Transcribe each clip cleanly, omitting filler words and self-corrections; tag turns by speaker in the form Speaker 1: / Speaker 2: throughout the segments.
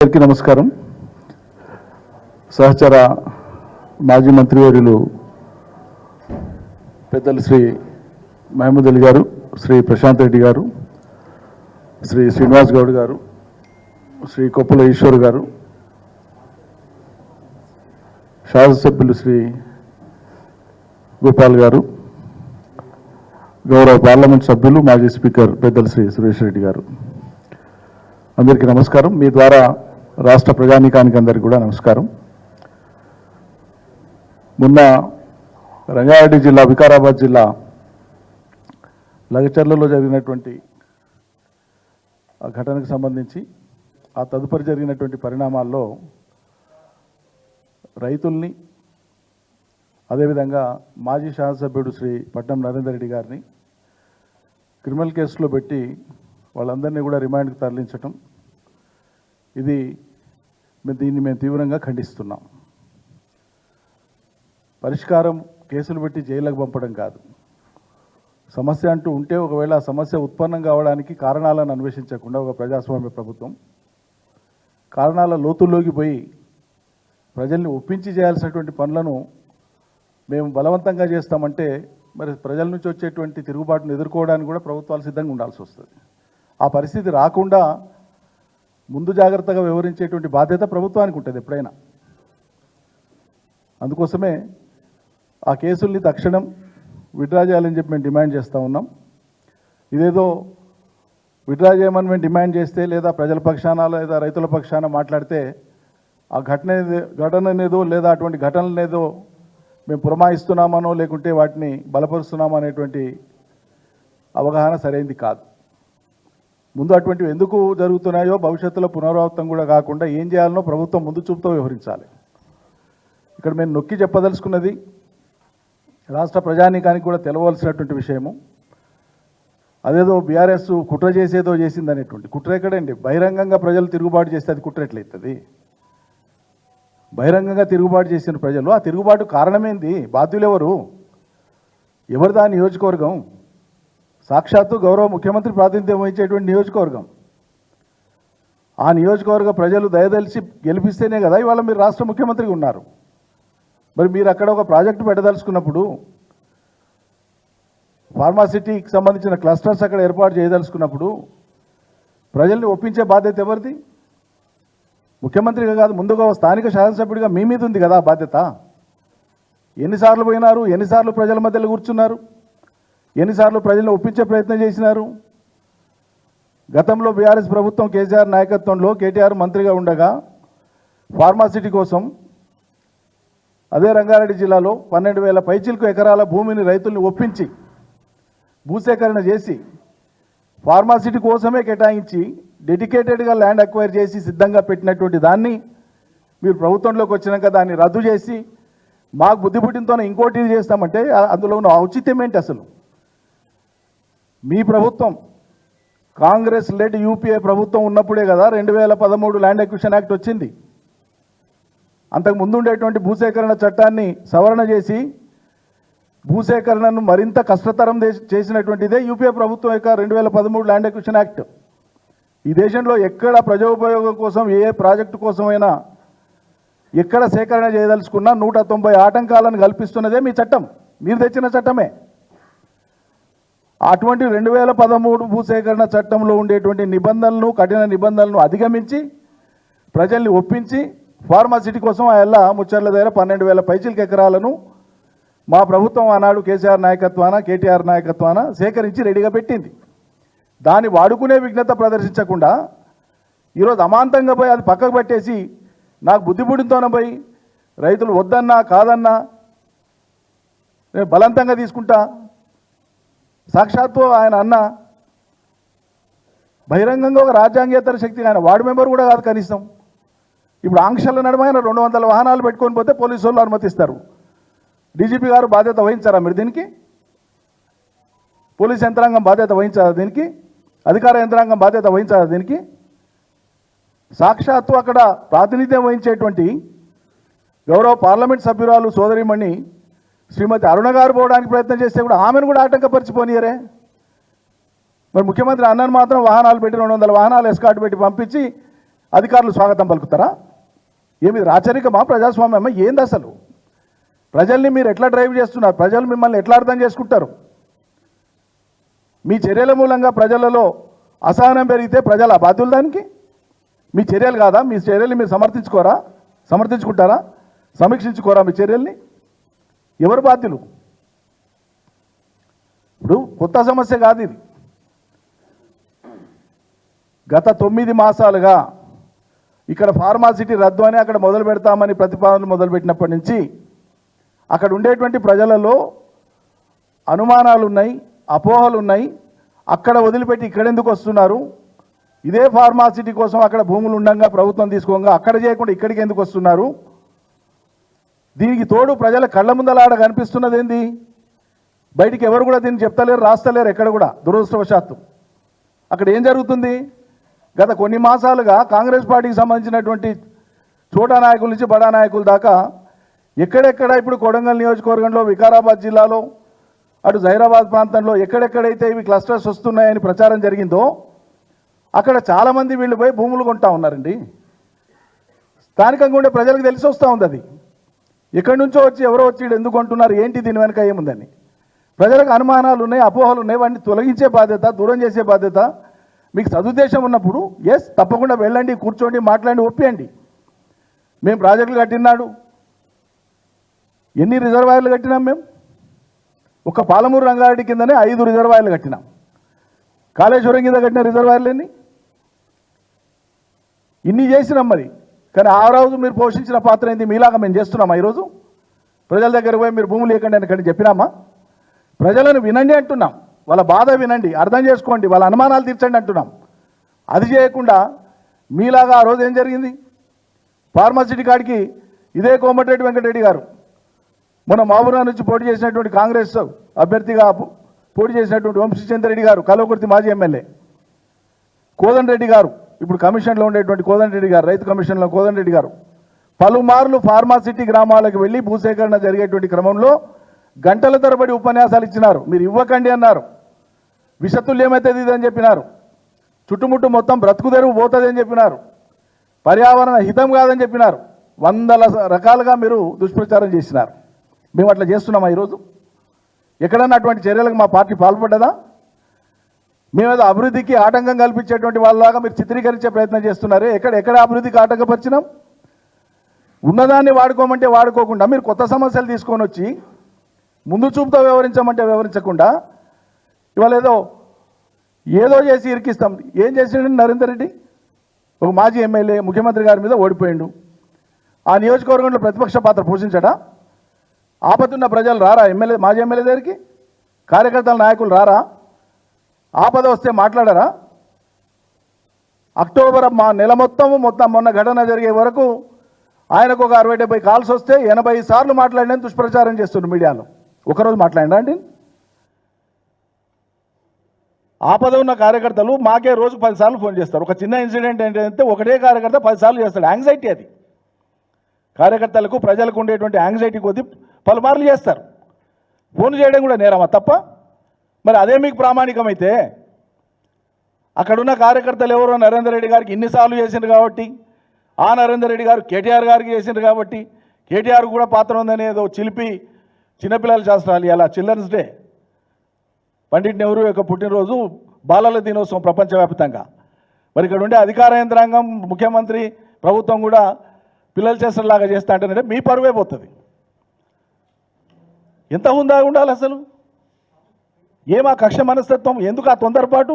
Speaker 1: అందరికీ నమస్కారం. సహచర మాజీ మంత్రివర్యులు పెద్దలు శ్రీ మహమూద్ అలీ గారు, శ్రీ ప్రశాంత్ రెడ్డి గారు, శ్రీ శ్రీనివాస్ గౌడ్ గారు, శ్రీ కొప్పుల ఈశ్వర్ గారు, శాసనసభ్యులు శ్రీ గోపాల్ గారు, గౌరవ పార్లమెంట్ సభ్యులు మాజీ స్పీకర్ పెద్దలు శ్రీ సురేష్ రెడ్డి గారు, అందరికీ నమస్కారం. మీ ద్వారా రాష్ట్ర ప్రజానీకానికి అందరికీ కూడా నమస్కారం. మొన్న రంగారెడ్డి జిల్లా, వికారాబాద్ జిల్లా లగచర్లలో జరిగినటువంటి ఆ ఘటనకు సంబంధించి ఆ తదుపరి జరిగినటువంటి పరిణామాల్లో రైతుల్ని, అదేవిధంగా మాజీ శాసనసభ్యుడు శ్రీ పట్నం నరేందర్ రెడ్డి గారిని క్రిమినల్ కేసులో పెట్టి వాళ్ళందరినీ కూడా రిమాండ్కి తరలించటం, దీన్ని మేము తీవ్రంగా ఖండిస్తున్నాం. పరిష్కారం కేసులు పెట్టి జైలుకు పంపడం కాదు. సమస్య అంటూ ఉంటే ఒకవేళ ఆ సమస్య ఉత్పన్నం కావడానికి కారణాలను అన్వేషించకుండా ఒక ప్రజాస్వామ్య ప్రభుత్వం కారణాల లోతుల్లోకి పోయి ప్రజల్ని ఒప్పించి చేయాల్సినటువంటి పనులను మేము బలవంతంగా చేస్తామంటే మరి ప్రజల నుంచి వచ్చేటువంటి తిరుగుబాటును ఎదుర్కోవడానికి కూడా ప్రభుత్వాలు సిద్ధంగా ఉండాల్సి వస్తుంది. ఆ పరిస్థితి రాకుండా ముందు జాగ్రత్తగా వివరించేటువంటి బాధ్యత ప్రభుత్వానికి ఉంటుంది ఎప్పుడైనా. అందుకోసమే ఆ కేసుల్ని తక్షణం విత్డ్రా చేయాలని చెప్పి మేము డిమాండ్ చేస్తూ ఉన్నాం. ఇదేదో విత్డ్రా చేయమని మేము డిమాండ్ చేస్తే లేదా ప్రజల పక్షాన లేదా రైతుల పక్షాన మాట్లాడితే ఆ ఘటననేదో లేదా అటువంటి ఘటనలనేదో మేము పురమాయిస్తున్నామనో లేకుంటే వాటిని బలపరుస్తున్నామో అనేటువంటి అవగాహన సరైంది కాదు. ముందు అటువంటివి ఎందుకు జరుగుతున్నాయో భవిష్యత్తులో పునరావృతం కూడా కాకుండా ఏం చేయాలనో ప్రభుత్వం ముందు చూపుతో వ్యవహరించాలి. ఇక్కడ మేము నొక్కి చెప్పదలుచుకున్నది రాష్ట్ర ప్రజానీకానికి కూడా తెలవలసినటువంటి విషయము, అదేదో బీఆర్ఎస్ కుట్ర చేసేదో చేసింది అనేటువంటి కుట్ర ఎక్కడండి? బహిరంగంగా ప్రజలు తిరుగుబాటు చేస్తే అది కుట్ర ఎట్లయితుంది? బహిరంగంగా తిరుగుబాటు చేసిన ప్రజలు, ఆ తిరుగుబాటు కారణమేంది? బాధ్యులు ఎవరు? ఎవరిదా నియోజకవర్గం? సాక్షాత్తు గౌరవ ముఖ్యమంత్రి ప్రాతినిధ్యం వహించేటువంటి నియోజకవర్గం. ఆ నియోజకవర్గ ప్రజలు దయదలిచి గెలిపిస్తేనే కదా ఇవాళ మీరు రాష్ట్ర ముఖ్యమంత్రిగా ఉన్నారు. మరి మీరు అక్కడ ఒక ప్రాజెక్టు పెట్టదలుచుకున్నప్పుడు, ఫార్మాసిటీకి సంబంధించిన క్లస్టర్స్ అక్కడ ఏర్పాటు చేయదలుచుకున్నప్పుడు ప్రజల్ని ఒప్పించే బాధ్యత ఎవరిది? ముఖ్యమంత్రిగా కాదు, ముందుగా స్థానిక శాసనసభ్యుడిగా మీ మీద ఉంది కదా బాధ్యత. ఎన్నిసార్లు పోయినారు? ఎన్నిసార్లు ప్రజల మధ్యలో కూర్చున్నారు? ఎన్నిసార్లు ప్రజలను ఒప్పించే ప్రయత్నం చేసినారు? గతంలో బీఆర్ఎస్ ప్రభుత్వం కేసీఆర్ నాయకత్వంలో కేటీఆర్ మంత్రిగా ఉండగా ఫార్మాసిటీ కోసం అదే రంగారెడ్డి జిల్లాలో 12,000 పైచిలకు ఎకరాల భూమిని రైతుల్ని ఒప్పించి భూసేకరణ చేసి ఫార్మాసిటీ కోసమే కేటాయించి డెడికేటెడ్గా ల్యాండ్ అక్వైర్ చేసి సిద్ధంగా పెట్టినటువంటి దాన్ని మీరు ప్రభుత్వంలోకి వచ్చినాక దాన్ని రద్దు చేసి మాకు బుద్ధి పుట్టినతోనే ఇంకోటి చేస్తామంటే అందులో ఉన్న ఔచిత్యం ఏంటి అసలు? మీ ప్రభుత్వం కాంగ్రెస్ లెడ్ యూపీఏ ప్రభుత్వం ఉన్నప్పుడే కదా 2013 ల్యాండ్ అక్విజిషన్ యాక్ట్ వచ్చింది. అంతకు ముందు ఉండేటువంటి భూసేకరణ చట్టాన్ని సవరణ చేసి భూసేకరణను మరింత కష్టతరం చేసినటువంటిదే యూపీఏ ప్రభుత్వం యొక్క 2013 ల్యాండ్ అక్విజిషన్ యాక్ట్. ఈ దేశంలో ఎక్కడ ప్రజోపయోగం కోసం ఏ ప్రాజెక్టు కోసమైనా ఎక్కడ సేకరణ చేయదలుచుకున్నా 190 ఆటంకాలను కల్పిస్తున్నదే మీ చట్టం, మీరు తెచ్చిన చట్టమే. అటువంటి 2013 భూసేకరణ చట్టంలో ఉండేటువంటి నిబంధనలను, కఠిన నిబంధనలను అధిగమించి ప్రజల్ని ఒప్పించి ఫార్మాసిటీ కోసం ఆ ముచ్చర్ల దగ్గర 12,000 పైచిలకు ఎకరాలను మా ప్రభుత్వం ఆనాడు కేసీఆర్ నాయకత్వాన, కేటీఆర్ నాయకత్వాన సేకరించి రెడీగా పెట్టింది. దాన్ని వాడుకునే విఘ్నత ప్రదర్శించకుండా ఈరోజు అమాంతంగా పోయి అది పక్కకు పెట్టేసి నాకు బుద్ధి పుడితోనే పోయి రైతులు వద్దన్నా కాదన్నా నేను బలవంతంగా తీసుకుంటా, సాక్షాత్తు ఆయన అన్న బహిరంగంగా ఒక రాజ్యాంగేతర శక్తి, ఆయన వార్డు మెంబర్ కూడా కాదు కనీసం. ఇప్పుడు ఆంక్షల నడమైన 200 వాహనాలు పెట్టుకొని పోతే పోలీసు వాళ్ళు అనుమతిస్తారు. డీజీపీ గారు బాధ్యత వహించారా మీరు దీనికి? పోలీస్ యంత్రాంగం బాధ్యత వహించారా దీనికి? అధికార యంత్రాంగం బాధ్యత వహించారా దీనికి? సాక్షాత్తు అక్కడ ప్రాతినిధ్యం వహించేటువంటి గౌరవ పార్లమెంట్ సభ్యురాలు సోదరిమణి శ్రీమతి అరుణ గారు పోవడానికి ప్రయత్నం చేస్తే కూడా ఆమెను కూడా ఆటంకపరిచిపోనియరే. మరి ముఖ్యమంత్రి అన్నను మాత్రం వాహనాలు పెట్టి 200 వాహనాలు ఎస్కాట్ పెట్టి పంపించి అధికారులు స్వాగతం పలుకుతారా? ఏమి రాచరికమా, ప్రజాస్వామ్యమా, ఏంది అసలు? ప్రజల్ని మీరు ఎట్లా డ్రైవ్ చేస్తున్నారు? ప్రజలు మిమ్మల్ని ఎట్లా అర్థం చేసుకుంటారు? మీ చర్యల మూలంగా ప్రజలలో అసహనం పెరిగితే ప్రజల బాధ్యులు దానికి? మీ చర్యలు కాదా? మీ చర్యల్ని మీరు సమర్థించుకుంటారా? సమీక్షించుకోరా మీ చర్యల్ని? ఎవరు బాధ్యులు? ఇప్పుడు కొత్త సమస్య కాదు ఇది. గత 9 మాసాలుగా ఇక్కడ ఫార్మాసిటీ రద్దు అని అక్కడ మొదలు పెడతామని ప్రతిపాదనలు మొదలుపెట్టినప్పటి నుంచి అక్కడ ఉండేటువంటి ప్రజలలో అనుమానాలు ఉన్నాయి, అపోహలు ఉన్నాయి. అక్కడ వదిలిపెట్టి ఇక్కడెందుకు వస్తున్నారు? ఇదే ఫార్మాసిటీ కోసం అక్కడ భూములు ఉండగా ప్రభుత్వం తీసుకోగా అక్కడ చేయకుండా ఇక్కడికి ఎందుకు వస్తున్నారు? దీనికి తోడు ప్రజల కళ్ళ ముందలాడ కనిపిస్తున్నది ఏంది? బయటికి ఎవరు కూడా దీన్ని చెప్తలేరు, రాస్తలేరు ఎక్కడ కూడా, దురదృష్టవశాత్తు. అక్కడ ఏం జరుగుతుంది? గత కొన్ని మాసాలుగా కాంగ్రెస్ పార్టీకి సంబంధించినటువంటి చోటా నాయకుల నుంచి బడా నాయకుల దాకా ఎక్కడెక్కడ ఇప్పుడు కొడంగల్ నియోజకవర్గంలో, వికారాబాద్ జిల్లాలో, అటు జైరాబాద్ ప్రాంతంలో ఎక్కడెక్కడైతే ఇవి క్లస్టర్స్ వస్తున్నాయని ప్రచారం జరిగిందో అక్కడ చాలామంది వీళ్ళు పోయి భూములు కొంటా ఉన్నారండి. స్థానికంగా ఉండే ప్రజలకు తెలిసి వస్తూ ఉంది అది. ఎక్కడి నుంచో వచ్చి ఎవరో వచ్చి ఎందుకు కొంటున్నారు, ఏంటి దీని వెనక ఏముందని ప్రజలకు అనుమానాలు ఉన్నాయి, అపోహలు ఉన్నాయి. వాటిని తొలగించే బాధ్యత, దూరం చేసే బాధ్యత మీకు సదుద్దేశం ఉన్నప్పుడు తప్పకుండా వెళ్ళండి, కూర్చోండి, మాట్లాడి ఒప్పియండి. మేము ప్రాజెక్టులు కట్టినాడు, ఎన్ని రిజర్వాయర్లు కట్టినాం? మేము ఒక పాలమూరు రంగారెడ్డి కిందనే 5 రిజర్వాయర్లు కట్టినాం. కాళేశ్వరం కింద కట్టిన రిజర్వాయర్లు ఇన్ని చేసినాం. మరి కానీ ఆ రోజు మీరు పోషించిన పాత్ర ఏంది? మీలాగా మేము చేస్తున్నామా? ఈరోజు ప్రజల దగ్గర పోయి మీరు భూములు లేకండి అని చెప్పినామా? ప్రజలను వినండి అంటున్నాం, వాళ్ళ బాధ వినండి, అర్థం చేసుకోండి, వాళ్ళ అనుమానాలు తీర్చండి అంటున్నాం. అది చేయకుండా మీలాగా ఆ రోజు ఏం జరిగింది? ఫార్మాసిటీ కాడికి ఇదే కోమటిరెడ్డి వెంకటరెడ్డి గారు మొన్న మహబూబ్నగర్ నుంచి పోటీ చేసినటువంటి కాంగ్రెస్ అభ్యర్థిగా పోటీ చేసినటువంటి వంశీచంద్రెడ్డి గారు, కల్వకుర్తి మాజీ ఎమ్మెల్యే కోదండరెడ్డి గారు, ఇప్పుడు కమిషన్లో ఉండేటువంటి కోదండరెడ్డి గారు, రైతు కమిషన్లో కోదండరెడ్డి గారు పలుమార్లు ఫార్మాసిటీ గ్రామాలకు వెళ్ళి భూసేకరణ జరిగేటువంటి క్రమంలో గంటల తరబడి ఉపన్యాసాలు ఇచ్చినారు. మీరు ఇవ్వకండి అన్నారు. విషతుల్యమైతుంది ఇదని చెప్పినారు. చుట్టుముట్టు మొత్తం బ్రతుకు తెరువు పోతుంది అని చెప్పినారు. పర్యావరణ హితం కాదని చెప్పినారు. 100 రకాలుగా మీరు దుష్ప్రచారం చేసినారు. మేము అట్లా చేస్తున్నామా? ఈరోజు ఎక్కడన్నా అటువంటి చర్యలకు మా పార్టీ పాల్పడ్డదా? మేమేదో అభివృద్ధికి ఆటంకం కల్పించేటువంటి వాళ్ళలాగా మీరు చిత్రీకరించే ప్రయత్నం చేస్తున్నారే. ఎక్కడ అభివృద్ధికి ఆటంకపరిచినాం? ఉన్నదాన్ని వాడుకోమంటే వాడుకోకుండా మీరు కొత్త సమస్యలు తీసుకొని వచ్చి ముందు చూపుతో వ్యవహరించమంటే వ్యవహరించకుండా ఇవాళ ఏదో చేసి ఇరికిస్తాం. ఏం చేసిండు నరేందర్ రెడ్డి? ఒక మాజీ ఎమ్మెల్యే ముఖ్యమంత్రి గారి మీద ఓడిపోయిండు. ఆ నియోజకవర్గంలో ప్రతిపక్ష పాత్ర పోషించడా? ఆపదున్న ప్రజలు రారా మాజీ ఎమ్మెల్యే దగ్గరికి? కార్యకర్తల నాయకులు రారా? ఆపద వస్తే మాట్లాడారా? అక్టోబర్ నెల మొత్తం మొన్న ఘటన జరిగే వరకు ఆయనకు ఒక 60-70 కాల్స్ వస్తే 80 సార్లు మాట్లాడినని దుష్ప్రచారం చేస్తున్నారు మీడియాలో. ఒకరోజు మాట్లాడినా అండి? ఆపద ఉన్న కార్యకర్తలు మాకే రోజుకు 10 సార్లు ఫోన్ చేస్తారు. ఒక చిన్న ఇన్సిడెంట్ ఏంటంటే ఒకటే కార్యకర్త 10 సార్లు చేస్తాడు. యాంగ్జైటీ అది. కార్యకర్తలకు, ప్రజలకు ఉండేటువంటి యాంగ్జైటీ కొద్దీ పలుమార్లు చేస్తారు. ఫోన్ చేయడం కూడా నేరమా? తప్ప? మరి అదే మీకు ప్రామాణికమైతే అక్కడున్న కార్యకర్తలు ఎవరో నరేందర్ రెడ్డి గారికి ఇన్నిసార్లు చేసిండ్రు కాబట్టి, ఆ నరేందర్ రెడ్డి గారు కేటీఆర్ గారికి చేసిండ్రు కాబట్టి కేటీఆర్ కూడా పాత్ర ఉందని ఏదో చిలిపి చిన్నపిల్లల శాస్త్రాలు ఇలా చిల్డ్రన్స్ డే, పండిట్ నెహ్రూ యొక్క పుట్టినరోజు, బాలల దినోత్సవం ప్రపంచవ్యాప్తంగా. మరి ఇక్కడ ఉండే అధికార యంత్రాంగం, ముఖ్యమంత్రి, ప్రభుత్వం కూడా పిల్లల చేష్టలాగా చేస్తా అంటేనంటే మీ పరువే పోతుంది. ఎంత హుందా ఉండాలి అసలు? ఏమా కక్ష మనస్తత్వం? ఎందుకు ఆ తొందరపాటు?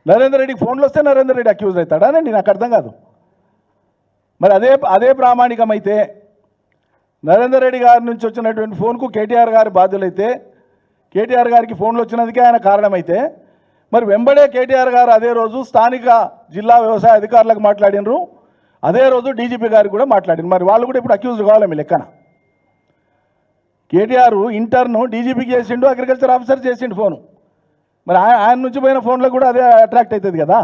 Speaker 1: నరేందర్ రెడ్డికి ఫోన్లు వస్తే నరేందర్ రెడ్డి అక్యూజ్ అవుతాడా? నాకు అర్థం కాదు. మరి అదే ప్రామాణికమైతే నరేందర్ రెడ్డి గారి నుంచి వచ్చినటువంటి ఫోన్కు కేటీఆర్ గారి బాధ్యులైతే, కేటీఆర్ గారికి ఫోన్లు వచ్చినందుకే ఆయన కారణమైతే, మరి వెంబడే కేటీఆర్ గారు అదే రోజు స్థానిక జిల్లా వ్యవసాయ అధికారులకు మాట్లాడినరు, అదే రోజు డీజీపీ గారికి కూడా మాట్లాడినారు. మరి వాళ్ళు కూడా ఇప్పుడు అక్యూజ్ కావాలి మీ లెక్కన. కేటీఆర్ ఇంటర్ను డీజీపీకి చేసిండు, అగ్రికల్చర్ ఆఫీసర్ చేసిండు ఫోను. మరి ఆయన నుంచి పోయిన ఫోన్లో కూడా అదే అట్రాక్ట్ అవుతుంది కదా.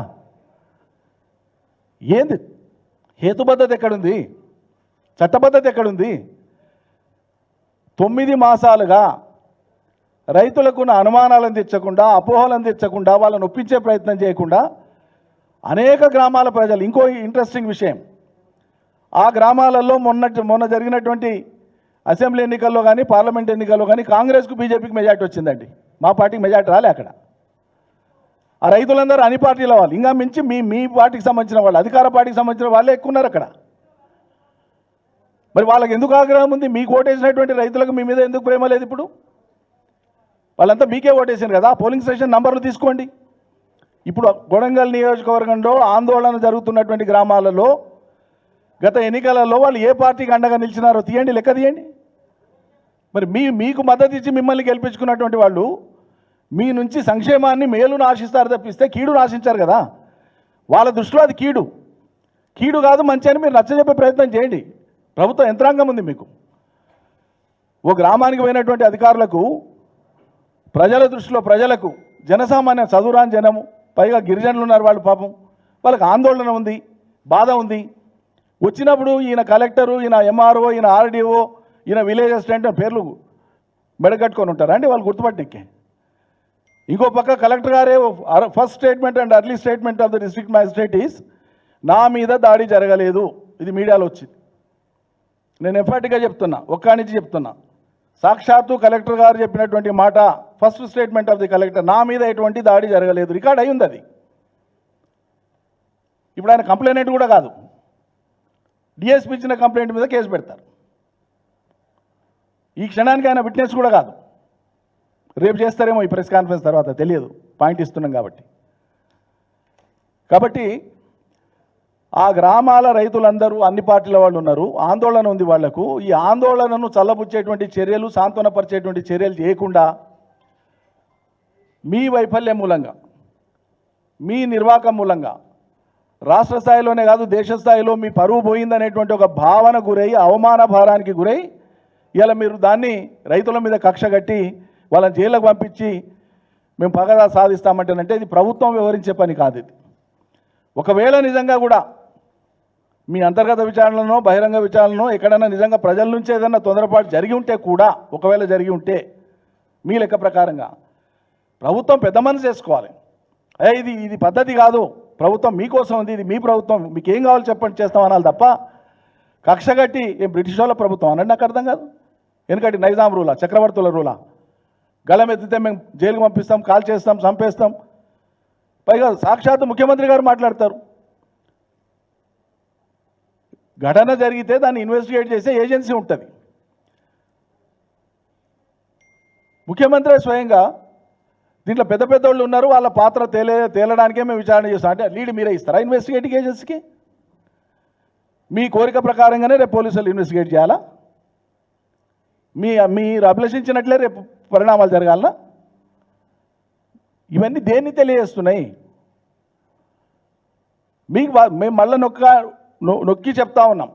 Speaker 1: ఏంది హేతుబద్ధత ఎక్కడుంది? చట్టబద్ధత ఎక్కడుంది? 9 మాసాలుగా రైతులకు అనుమానాలను తెచ్చకుండా, అపోహలను తెచ్చకుండా, వాళ్ళని ఒప్పించే ప్రయత్నం చేయకుండా అనేక గ్రామాల ప్రజలు. ఇంకో ఇంట్రెస్టింగ్ విషయం, ఆ గ్రామాలలో మొన్న జరిగినటువంటి అసెంబ్లీ ఎన్నికల్లో కానీ పార్లమెంట్ ఎన్నికల్లో కానీ కాంగ్రెస్కు బీజేపీకి మెజార్టీ వచ్చిందండి. మా పార్టీకి మెజార్టీ రాలే అక్కడ. ఆ రైతులందరూ అన్ని పార్టీల వాళ్ళు, ఇంకా మించి మీ పార్టీకి సంబంధించిన వాళ్ళు, అధికార పార్టీకి సంబంధించిన వాళ్ళే ఎక్కువ ఉన్నారు అక్కడ. మరి వాళ్ళకి ఎందుకు ఆగ్రహం ఉంది? మీకు ఓటేసినటువంటి రైతులకు మీ మీద ఎందుకు ప్రేమ లేదు? ఇప్పుడు వాళ్ళంతా మీకే ఓటేసారు కదా. పోలింగ్ స్టేషన్ నంబర్లు తీసుకోండి. ఇప్పుడు కొడంగల్ నియోజకవర్గంలో ఆందోళన జరుగుతున్నటువంటి గ్రామాలలో గత ఎన్నికలలో వాళ్ళు ఏ పార్టీకి అండగా నిలిచినారో తీయండి, లెక్క తీయండి. మరి మీకు మద్దతు ఇచ్చి మిమ్మల్ని గెలిపించుకున్నటువంటి వాళ్ళు మీ నుంచి సంక్షేమాన్ని, మేలును ఆశిస్తారు తప్పిస్తే కీడును ఆశించారు కదా. వాళ్ళ దృష్టిలో అది కీడు కాదు, మంచి అని మీరు నచ్చజెప్పే ప్రయత్నం చేయండి. ప్రభుత్వ యంత్రాంగం ఉంది మీకు. ఓ గ్రామానికి పోయినటువంటి అధికారులకు, ప్రజల దృష్టిలో ప్రజలకు, జనసామాన్య చదువురాని జనము, పైగా గిరిజనులు ఉన్నారు వాళ్ళు, పాపం వాళ్ళకి ఆందోళన ఉంది, బాధ ఉంది. వచ్చినప్పుడు ఈయన కలెక్టరు, ఈయన ఎంఆర్ఓ, ఈయన ఆర్డీఓ, ఈయన విలేజ్ అసిస్టెంట్ పేర్లు మెడగట్టుకొని ఉంటారా అండి వాళ్ళు గుర్తుపట్టినకే? ఇంకో పక్క కలెక్టర్ గారే first statement and early statement of the district magistrate is నా మీద దాడి జరగలేదు. ఇది మీడియాలో వచ్చింది. నేను ఎంఫాటిక్గా చెప్తున్నా, ఒక్క నుంచి చెప్తున్నా, సాక్షాత్తు కలెక్టర్ గారు చెప్పినటువంటి మాట, first statement of the collector, నా మీద ఎటువంటి దాడి జరగలేదు. రికార్డ్ అయి ఉంది అది. ఇప్పుడు ఆయన కంప్లైంట్ కూడా కాదు, డిఎస్పీ ఇచ్చిన కంప్లైంట్ మీద కేసు పెడతారు. ఈ క్షణానికి ఆయన విట్నెస్ కూడా కాదు. రేపు చేస్తారేమో ఈ ప్రెస్ కాన్ఫరెన్స్ తర్వాత, తెలియదు, పాయింట్ ఇస్తున్నాం కాబట్టి ఆ గ్రామాల రైతులందరూ అన్ని పార్టీల వాళ్ళు ఉన్నారు, ఆందోళన ఉంది వాళ్లకు. ఈ ఆందోళనను చల్లబుచ్చేటువంటి చర్యలు, సాంత్వనపరిచేటువంటి చర్యలు చేయకుండా మీ వైఫల్యం మూలంగా, మీ నిర్వాకం మూలంగా రాష్ట్ర స్థాయిలోనే కాదు దేశ స్థాయిలో మీ పరువు పోయిందనేటువంటి ఒక భావన గురై, అవమాన భారానికి గురై ఇలా మీరు దాన్ని రైతుల మీద కక్ష కట్టి వాళ్ళని జైలుకు పంపించి మేము పగదా సాధిస్తామంటేనంటే ఇది ప్రభుత్వం వివరించే పని కాదు. ఇది ఒకవేళ నిజంగా కూడా మీ అంతర్గత విచారణలో, బహిరంగ విచారణలో ఎక్కడైనా నిజంగా ప్రజల నుంచి ఏదైనా తొందరపాటు జరిగి ఉంటే కూడా, ఒకవేళ జరిగి ఉంటే మీ లెక్క ప్రకారంగా ప్రభుత్వం పెద్ద మనసు చేసుకోవాలి. ఇది పద్ధతి కాదు, ప్రభుత్వం మీకోసం ఉంది, ఇది మీ ప్రభుత్వం, మీకు ఏం కావాలో చెప్పండి చేస్తాం అనాలి తప్ప కక్ష కట్టి ఏం బ్రిటిష్ వాళ్ళ ప్రభుత్వం అనండి నాకు అర్థం కాదు. ఎందుకంటే నైజాం రూలా, చక్రవర్తుల రూలా, గలం ఎత్తితే మేము జైలుకు పంపిస్తాం, కాల్ చేస్తాం, చంపేస్తాం. పైగా సాక్షాత్తు ముఖ్యమంత్రి గారు మాట్లాడతారు. ఘటన జరిగితే దాన్ని ఇన్వెస్టిగేట్ చేసే ఏజెన్సీ ఉంటుంది. ముఖ్యమంత్రి స్వయంగా దీంట్లో పెద్ద వాళ్ళు ఉన్నారు, వాళ్ళ పాత్ర తేలడానికే మేము విచారణ చేస్తాం అంటే లీడ్ మీరే ఇస్తారా ఇన్వెస్టిగేటింగ్ ఏజెన్సీకి? మీ కోరిక ప్రకారంగానే రేపు పోలీసులు ఇన్వెస్టిగేట్ చేయాలా? మీరు అభిలషించినట్లే రేపు పరిణామాలు జరగాలనా? ఇవన్నీ దేన్ని తెలియజేస్తున్నాయి? మీకు మేము మళ్ళీ నొక్కి చెప్తా ఉన్నాం,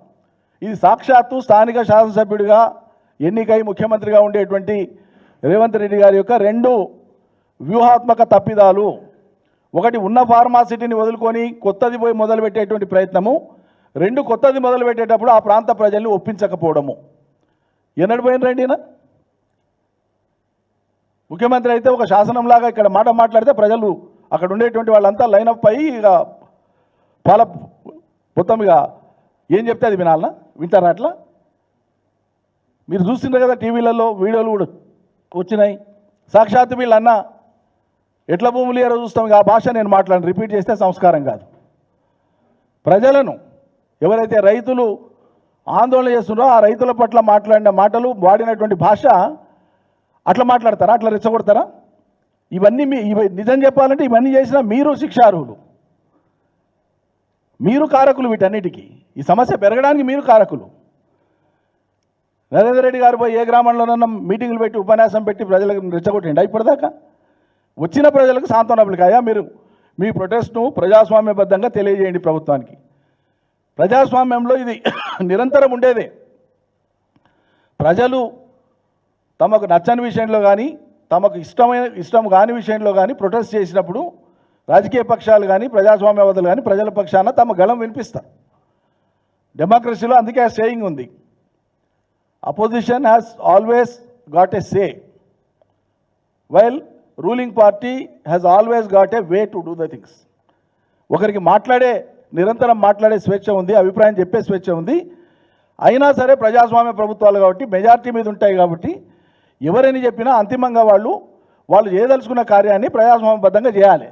Speaker 1: ఇది సాక్షాత్తు స్థానిక శాసనసభ్యుడిగా ఎన్నికై ముఖ్యమంత్రిగా ఉండేటువంటి రేవంత్ రెడ్డి గారి యొక్క రెండు వ్యూహాత్మక తప్పిదాలు. ఒకటి, ఉన్న ఫార్మాసిటీని వదులుకొని కొత్తది పోయి మొదలుపెట్టేటువంటి ప్రయత్నము. రెండు, కొత్తది మొదలుపెట్టేటప్పుడు ఆ ప్రాంత ప్రజల్ని ఒప్పించకపోవడము. ఎన్నడు పోయినరండి ఈయన? ముఖ్యమంత్రి అయితే ఒక శాసనంలాగా ఇక్కడ మాట మాట్లాడితే ప్రజలు అక్కడ ఉండేటువంటి వాళ్ళంతా లైనప్ అయ్యి ఇక మొత్తం ఇక ఏం చెప్తే అది వినాలనా? వింటారా అట్లా? మీరు చూస్తున్నారు కదా టీవీలలో వీడియోలు కూడా వచ్చినాయి. సాక్షాత్తు వీళ్ళన్నా ఎట్ల భూములు ఏరో చూస్తాం, ఇక ఆ భాష నేను మాట్లాడి రిపీట్ చేస్తే సంస్కారం కాదు. ప్రజలను ఎవరైతే రైతులు ఆందోళన చేస్తున్నారో ఆ రైతుల పట్ల మాట్లాడిన మాటలు, వాడినటువంటి భాష అట్లా మాట్లాడతారా? అట్లా రెచ్చగొడతారా? ఇవన్నీ నిజం చెప్పాలంటే ఇవన్నీ చేసినా మీరు శిక్షార్హులు, మీరు కారకులు. వీటన్నిటికీ ఈ సమస్య పెరగడానికి మీరు కారకులు. నరేంద్ర రెడ్డి గారు పోయి ఏ గ్రామంలోనన్నా మీటింగులు పెట్టి ఉపన్యాసం పెట్టి ప్రజలకు రెచ్చగొట్టిండా? ఇప్పటిదాకా వచ్చిన ప్రజలకు సాంత్వన పలికాయా? మీరు మీ ప్రొటెస్ట్ను ప్రజాస్వామ్యబద్ధంగా తెలియజేయండి ప్రభుత్వానికి. ప్రజాస్వామ్యంలో ఇది నిరంతరం ఉండేదే. ప్రజలు తమకు నచ్చని విషయంలో కానీ, తమకు ఇష్టం కాని విషయంలో కానీ ప్రొటెస్ట్ చేసినప్పుడు రాజకీయ పక్షాలు కానీ, ప్రజాస్వామ్యవాదులు కానీ ప్రజల పక్షాన తమ గళం వినిపిస్తారు. డెమోక్రసీలో అందుకే ఆ సేయింగ్ ఉంది, opposition has always got a say while ruling party has always got a way to do the things. ఒకరికి నిరంతరం మాట్లాడే స్వేచ్ఛ ఉంది, అభిప్రాయం చెప్పే స్వేచ్ఛ ఉంది. అయినా సరే ప్రజాస్వామ్య ప్రభుత్వాలు కాబట్టి మెజారిటీ మీద ఉంటాయి కాబట్టి ఎవరైనా చెప్పినా అంతిమంగా వాళ్ళు చేయదలుచుకున్న కార్యాన్ని ప్రజాస్వామ్యబద్ధంగా చేయాలి.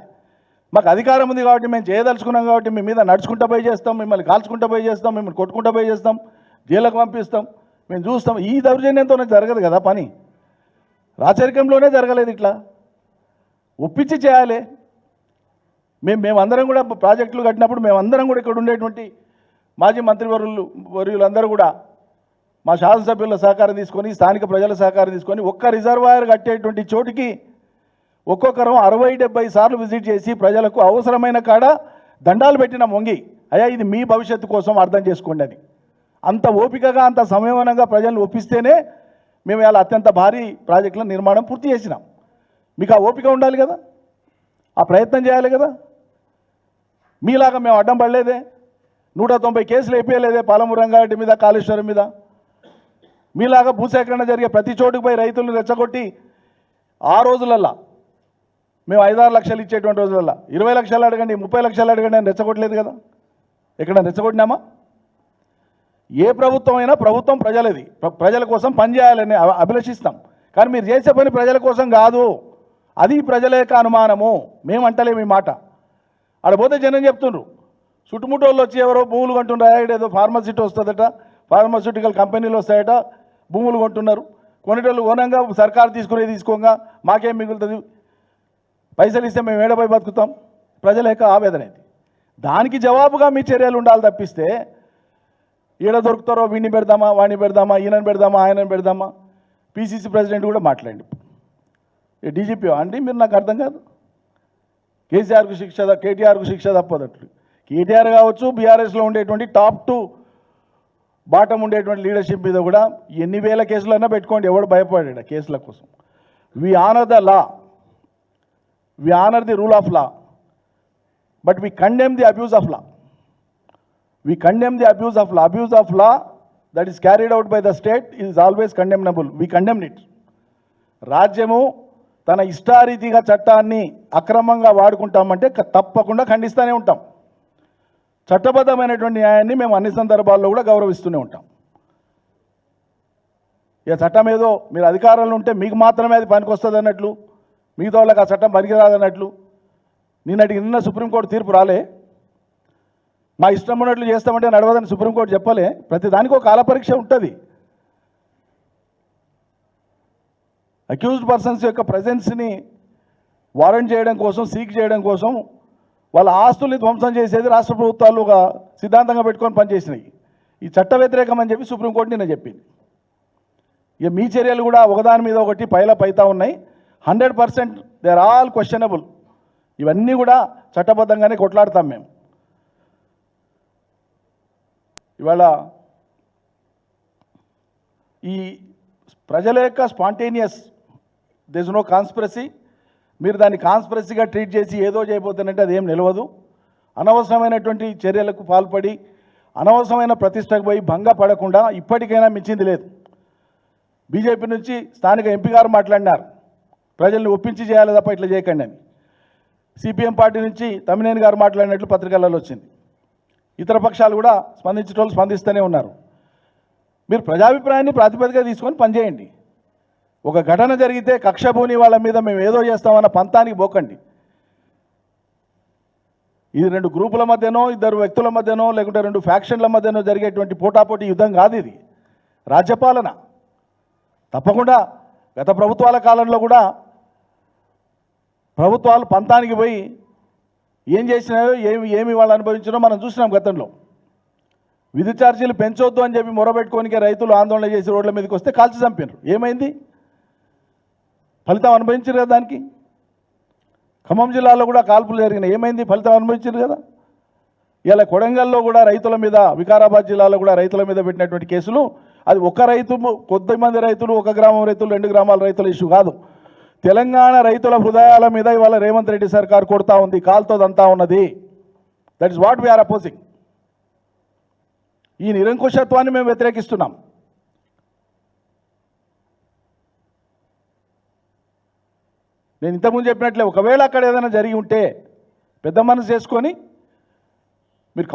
Speaker 1: మాకు అధికారం ఉంది కాబట్టి మేము చేయదలుచుకున్నాం కాబట్టి మీ మీద నడుచుకుంటూ పోయి చేస్తాం, మిమ్మల్ని కాల్చుకుంటూ పోయి చేస్తాం, మిమ్మల్ని కొట్టుకుంటూ పోయి చేస్తాం, జైలుకు పంపిస్తాం, మేము చూస్తాం. ఈ దౌర్జన్యంతోనే జరగదు కదా పని. రాచరికంలోనే జరగలేదు. ఇట్లా ఒప్పించి చేయాలి. మేమందరం కూడా ప్రాజెక్టులు కట్టినప్పుడు మేమందరం కూడా ఇక్కడ ఉండేటువంటి మాజీ మంత్రివర్యులందరూ కూడా మా శాసనసభ్యుల సహకారం తీసుకొని, స్థానిక ప్రజల సహకారం తీసుకొని ఒక్క రిజర్వాయర్ కట్టేటువంటి చోటికి ఒక్కొక్కరం 60-70 సార్లు విజిట్ చేసి ప్రజలకు అవసరమైన కాడ దండాలు పెట్టిన మొంగి, అయ్యా ఇది మీ భవిష్యత్తు కోసం అర్థం చేసుకోండి అని. అంత ఓపికగా అంత సంయమనంగా ప్రజలను ఒప్పిస్తేనే మేము ఇలా అత్యంత భారీ ప్రాజెక్టుల నిర్మాణం పూర్తి చేసినాం. మీకు ఆ ఓపిక ఉండాలి కదా, ఆ ప్రయత్నం చేయాలి కదా. మీలాగా మేము అడ్డం పడలేదే, 190 కేసులు అయిపోయలేదే పాలమూరు రంగారెడ్డి మీద, కాళేశ్వరం మీద. మీలాగా భూసేకరణ జరిగే ప్రతి చోటుకు పోయి రైతులను రెచ్చగొట్టి ఆ రోజులల్లా మేము 5-6 లక్షలు ఇచ్చేటువంటి రోజులల్లా 20 లక్షలు అడగండి, 30 లక్షలు అడగండి అని రెచ్చగొట్టలేదు కదా. ఎక్కడ రెచ్చగొట్టినామా? ఏ ప్రభుత్వం అయినా ప్రభుత్వం ప్రజలది, ప్రజల కోసం పనిచేయాలని అభిలషిస్తాం. కానీ మీరు చేసే పని ప్రజల కోసం కాదు, అది ప్రజల యొక్క అనుమానము. మేము అంటలేము ఈ మాట. ఆడపోతే జనం చెప్తుండ్రు, చుట్టుముట్టోళ్ళు వచ్చి ఎవరో భూములు కొంటున్నారా, ఏదో ఫార్మసిటీ వస్తుందట, ఫార్మాస్యూటికల్ కంపెనీలు వస్తాయట, భూములు కొంటున్నారు. కొనేటోళ్ళు కొనంగా సర్కారు తీసుకోగా మాకేం మిగులుతుంది, పైసలు ఇస్తే మేము ఏడపోయి బతుకుతాం. ప్రజల యొక్క ఆవేదన ఇది. దానికి జవాబుగా మీ చర్యలు ఉండాలి తప్పిస్తే ఈడ దొరుకుతారో వీడిని పెడదామా, వాడిని పెడదామా, ఈయనని పెడదామా, ఆయనని పెడదామా. పిసిసి ప్రెసిడెంట్ కూడా మాట్లాడండి. డీజీపీ అండి మీరు, నాకు అర్థం కాదు. కేటీఆర్కు శిక్ష తప్పదట్లు. కేటీఆర్ కావచ్చు, బీఆర్ఎస్లో ఉండేటువంటి టాప్ టు బాటం ఉండేటువంటి లీడర్షిప్ మీద కూడా ఎన్ని వేల కేసులైనా పెట్టుకోండి, ఎవడు భయపడాడు కేసుల కోసం. We honour the law, we honour the rule of law, but we condemn the abuse of law. We condemn the abuse of law. Abuse of law that is carried out by the state is always condemnable. We condemn it. రాజ్యము తన ఇష్టారీతిగా చట్టాన్ని అక్రమంగా వాడుకుంటామంటే తప్పకుండా ఖండిస్తూనే ఉంటాం. చట్టబద్ధమైనటువంటి న్యాయాన్ని మేము అన్ని సందర్భాల్లో కూడా గౌరవిస్తూనే ఉంటాం. ఇక చట్టం ఏదో మీరు అధికారంలో ఉంటే మీకు మాత్రమే అది పనికొస్తుంది అన్నట్లు, మిగతా వాళ్ళకి ఆ చట్టం పనికిరాదన్నట్లు నిన్న సుప్రీంకోర్టు తీర్పు రాలే. మా ఇష్టం ఉన్నట్లు చేస్తామంటే నడవదని సుప్రీంకోర్టు చెప్పలే. ప్రతి దానికి ఒక కాలపరీక్ష ఉంటుంది. అక్యూజ్డ్ పర్సన్స్ యొక్క ప్రజెన్స్ని వారెంట్ చేయడం కోసం, సీక్ చేయడం కోసం వాళ్ళ ఆస్తుల్ని ధ్వంసం చేసేది రాష్ట్ర ప్రభుత్వాలు ఒక సిద్ధాంతంగా పెట్టుకొని పనిచేసినాయి. ఈ చట్ట వ్యతిరేకం అని చెప్పి సుప్రీంకోర్టు నిన్న చెప్పింది. ఇక మీ చర్యలు కూడా ఒకదాని మీద ఒకటి పైతా ఉన్నాయి. 100% దే ఆర్ ఆల్ క్వశ్చనబుల్. ఇవన్నీ కూడా చట్టబద్ధంగానే కొట్లాడతాం మేము. ఇవాళ ఈ ప్రజల యొక్క spontaneous, there is no conspiracy. మీరు దాన్ని కాన్స్పిరసీగా ట్రీట్ చేసి ఏదో చేయబోతానంటే అది ఏం నిలవదు. అనవసరమైనటువంటి చర్యలకు పాల్పడి అనవసరమైన ప్రతిష్టకు పోయి భంగపడకుండా ఇప్పటికైనా మించింది లేదు. బీజేపీ నుంచి స్థానిక ఎంపీ గారు మాట్లాడినారు, ప్రజల్ని ఒప్పించి చేయాలి తప్ప ఇట్లా చేయకండి అని. సిపిఎం పార్టీ నుంచి తమ్మినేని గారు మాట్లాడినట్లు పత్రికలలో వచ్చింది. ఇతర పక్షాలు కూడా స్పందించేటోళ్ళు స్పందిస్తూనే ఉన్నారు. మీరు ప్రజాభిప్రాయాన్ని ప్రాతిపదికగా తీసుకొని పనిచేయండి. ఒక ఘటన జరిగితే కక్షభూని వాళ్ళ మీద మేము ఏదో చేస్తామన్న పంతానికి పోకండి. ఇది 2 గ్రూపుల మధ్యనో, 2 వ్యక్తుల మధ్యనో, లేకుంటే 2 ఫ్యాక్షన్ల మధ్యనో జరిగేటువంటి పోటాపోటీ యుద్ధం కాదు ఇది. రాజ్యపాలన. తప్పకుండా గత ప్రభుత్వాల కాలంలో కూడా ప్రభుత్వాలు పంతానికి పోయి ఏం చేసినాయో ఏమి వాళ్ళు అనుభవించినో మనం చూసినాం గతంలో. విద్యుత్ ఛార్జీలు పెంచొద్దు అని చెప్పి మొరబెట్టుకోనికే రైతులు ఆందోళన చేసి రోడ్ల మీదకి వస్తే కాల్చి చంపినారు. ఏమైంది? ఫలితం అనుభవించారు కదా దానికి. ఖమ్మం జిల్లాలో కూడా కాల్పులు జరిగినాయి. ఏమైంది? ఫలితం అనుభవించారు కదా. ఇలా కొడంగల్లో కూడా రైతుల మీద, వికారాబాద్ జిల్లాలో కూడా రైతుల మీద పెట్టినటువంటి కేసులు అది ఒక రైతు, కొద్దిమంది రైతులు, ఒక గ్రామం రైతులు, 2 గ్రామాల రైతుల ఇష్యూ కాదు. తెలంగాణ రైతుల హృదయాల మీద ఇవాళ రేవంత్ రెడ్డి సర్కార్ కొడతా ఉంది, కాల్తోదంతా ఉన్నది. That is what we are opposing. ఈ నిరంకుశత్వాన్ని మేము వ్యతిరేకిస్తున్నాం. నేను ఇంతకుముందు చెప్పినట్లే, ఒకవేళ అక్కడ ఏదైనా జరిగి ఉంటే పెద్ద మనసు చేసుకొని మీరు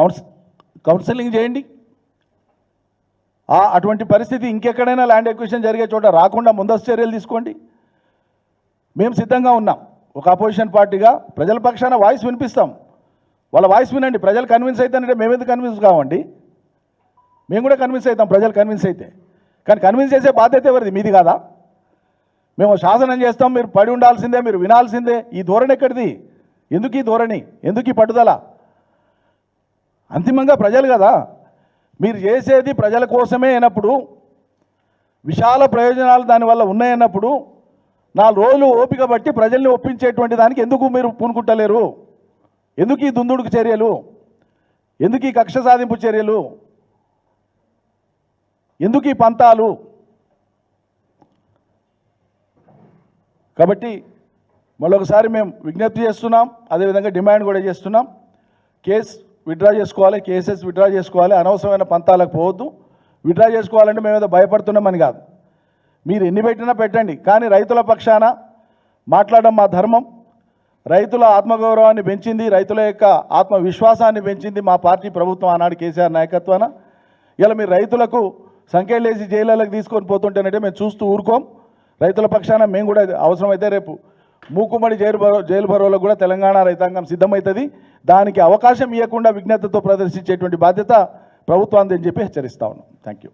Speaker 1: కౌన్సిలింగ్ చేయండి. అటువంటి పరిస్థితి ఇంకెక్కడైనా ల్యాండ్ ఎక్విజిషన్ జరిగే చోట రాకుండా ముందస్తు చర్యలు తీసుకోండి. మేము సిద్ధంగా ఉన్నాం. ఒక అపోజిషన్ పార్టీగా ప్రజల పక్షాన వాయిస్ వినిపిస్తాం. వాళ్ళ వాయిస్ వినండి. ప్రజలు కన్విన్స్ అవుతానంటే మేమెందుకు కన్విన్స్ కావండి? మేము కూడా కన్విన్స్ అవుతాం ప్రజలు కన్విన్స్ అయితే. కానీ కన్విన్స్ చేసే బాధ్యత ఎవరిది? మీది కాదా? మేము శాసనం చేస్తాం, మీరు పడి ఉండాల్సిందే, మీరు వినాల్సిందే. ఈ ధోరణి ఎక్కడిది? ఎందుకు ఈ ధోరణి? ఎందుకు ఈ పట్టుదల? అంతిమంగా ప్రజలు కదా. మీరు చేసేది ప్రజల కోసమే అయినప్పుడు, విశాల ప్రయోజనాలు దానివల్ల ఉన్నాయన్నప్పుడు 4 రోజులు ఓపిక బట్టి ప్రజల్ని ఒప్పించేటువంటి దానికి ఎందుకు మీరు పూనుకుంటలేరు? ఎందుకు ఈ దుందుడుకు చర్యలు? ఎందుకు ఈ కక్ష సాధింపు చర్యలు? ఎందుకు ఈ పంతాలు? కాబట్టి మరొకసారి మేము విజ్ఞప్తి చేస్తున్నాం, అదేవిధంగా డిమాండ్ కూడా చేస్తున్నాం. కేసు విత్డ్రా చేసుకోవాలి, కేసెస్ విత్డ్రా చేసుకోవాలి. అనవసరమైన పంతాలకు పోవద్దు. విత్డ్రా చేసుకోవాలంటే మేము ఏదో భయపడుతున్నామని కాదు. మీరు ఎన్ని పెట్టినా పెట్టండి, కానీ రైతుల పక్షాన మాట్లాడడం మా ధర్మం. రైతుల ఆత్మగౌరవాన్ని పెంచింది, రైతుల యొక్క ఆత్మవిశ్వాసాన్ని పెంచింది మా పార్టీ ప్రభుత్వం ఆనాడు కేసీఆర్ నాయకత్వాన. ఇలా మీరు రైతులకు సంఖ్యలేసి జైళ్ళకి తీసుకొని పోతుంటేనంటే మేము చూస్తూ ఊరుకోం. రైతుల పక్షాన మేము కూడా అవసరమైతే రేపు మూకుమ్మడి జైలు భరోలకు కూడా తెలంగాణ రైతాంగం సిద్ధమవుతుంది. దానికి అవకాశం ఇవ్వకుండా విజ్ఞతతో ప్రదర్శించేటువంటి బాధ్యత ప్రభుత్వాన్ని అని చెప్పి హెచ్చరిస్తా ఉన్నాం. Thank you.